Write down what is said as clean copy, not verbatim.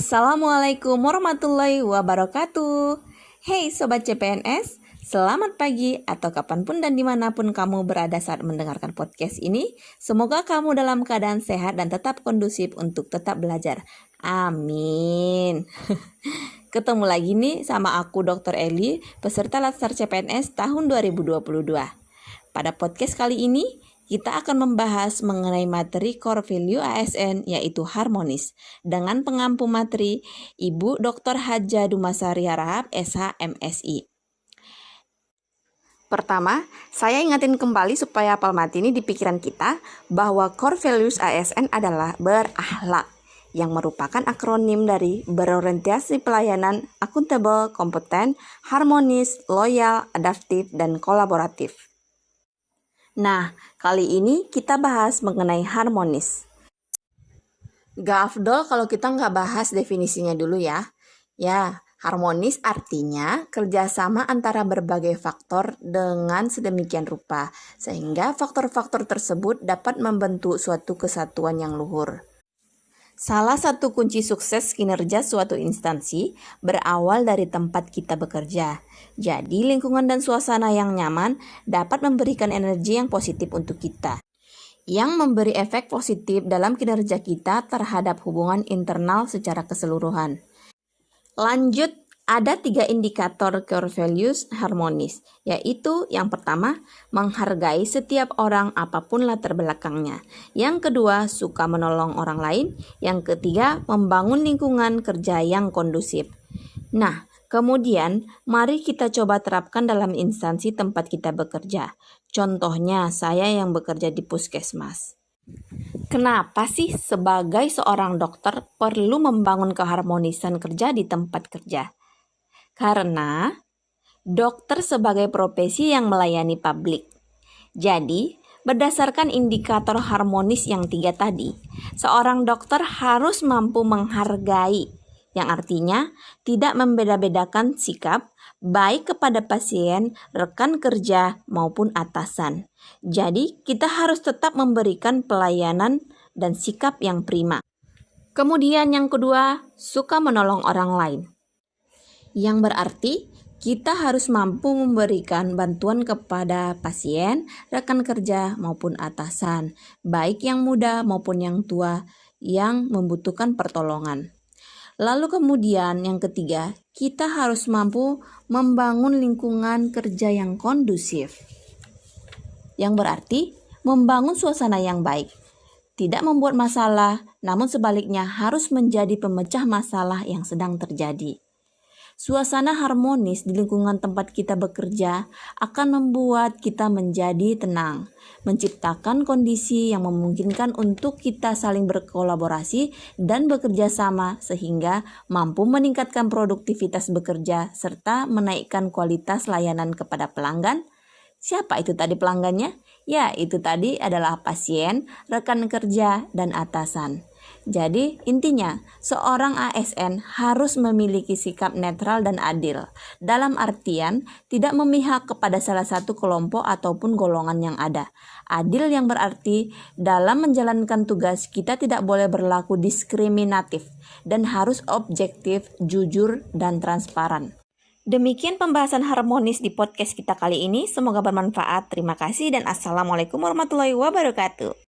Assalamualaikum warahmatullahi wabarakatuh. Hey Sobat CPNS, selamat pagi atau kapanpun dan dimanapun kamu berada saat mendengarkan podcast ini. Semoga kamu dalam keadaan sehat dan tetap kondusif untuk tetap belajar. Amin. Ketemu lagi nih sama aku Dr. Eli, peserta Latsar CPNS tahun 2022. Pada podcast kali ini, kita akan membahas mengenai materi core value ASN yaitu harmonis dengan pengampu materi Ibu Dr. Hadja Dumasari Harahap, SH MSI. Pertama, saya ingatin kembali supaya hafal mati ini di pikiran kita bahwa core values ASN adalah berakhlak yang merupakan akronim dari berorientasi pelayanan, akuntabel, kompeten, harmonis, loyal, adaptif, dan kolaboratif. Nah, kali ini kita bahas mengenai harmonis. Gak afdol kalau kita nggak bahas definisinya dulu ya. Ya, harmonis artinya kerjasama antara berbagai faktor dengan sedemikian rupa, sehingga faktor-faktor tersebut dapat membentuk suatu kesatuan yang luhur. Salah satu kunci sukses kinerja suatu instansi berawal dari tempat kita bekerja. Jadi lingkungan dan suasana yang nyaman dapat memberikan energi yang positif untuk kita, yang memberi efek positif dalam kinerja kita terhadap hubungan internal secara keseluruhan. Lanjut, ada 3 indikator core values harmonis, yaitu yang pertama, menghargai setiap orang apapun latar belakangnya. Yang kedua, suka menolong orang lain. Yang ketiga, membangun lingkungan kerja yang kondusif. Nah, kemudian mari kita coba terapkan dalam instansi tempat kita bekerja. Contohnya, saya yang bekerja di puskesmas. Kenapa sih sebagai seorang dokter perlu membangun keharmonisan kerja di tempat kerja? Karena dokter sebagai profesi yang melayani publik. Jadi, berdasarkan indikator harmonis yang 3 tadi, seorang dokter harus mampu menghargai, yang artinya tidak membeda-bedakan sikap, baik kepada pasien, rekan kerja, maupun atasan. Jadi, kita harus tetap memberikan pelayanan dan sikap yang prima. Kemudian yang kedua, suka menolong orang lain. Yang berarti kita harus mampu memberikan bantuan kepada pasien, rekan kerja maupun atasan, baik yang muda maupun yang tua yang membutuhkan pertolongan. Lalu kemudian yang ketiga, kita harus mampu membangun lingkungan kerja yang kondusif. Yang berarti membangun suasana yang baik, tidak membuat masalah, namun sebaliknya harus menjadi pemecah masalah yang sedang terjadi. Suasana harmonis di lingkungan tempat kita bekerja akan membuat kita menjadi tenang, menciptakan kondisi yang memungkinkan untuk kita saling berkolaborasi dan bekerja sama sehingga mampu meningkatkan produktivitas bekerja serta menaikkan kualitas layanan kepada pelanggan. Siapa itu tadi pelanggannya? Ya, itu tadi adalah pasien, rekan kerja, dan atasan. Jadi intinya, seorang ASN harus memiliki sikap netral dan adil. Dalam artian, tidak memihak kepada salah satu kelompok ataupun golongan yang ada. Adil yang berarti dalam menjalankan tugas kita tidak boleh berlaku diskriminatif dan harus objektif, jujur, dan transparan. Demikian pembahasan harmonis di podcast kita kali ini. Semoga bermanfaat. Terima kasih dan Assalamualaikum warahmatullahi wabarakatuh.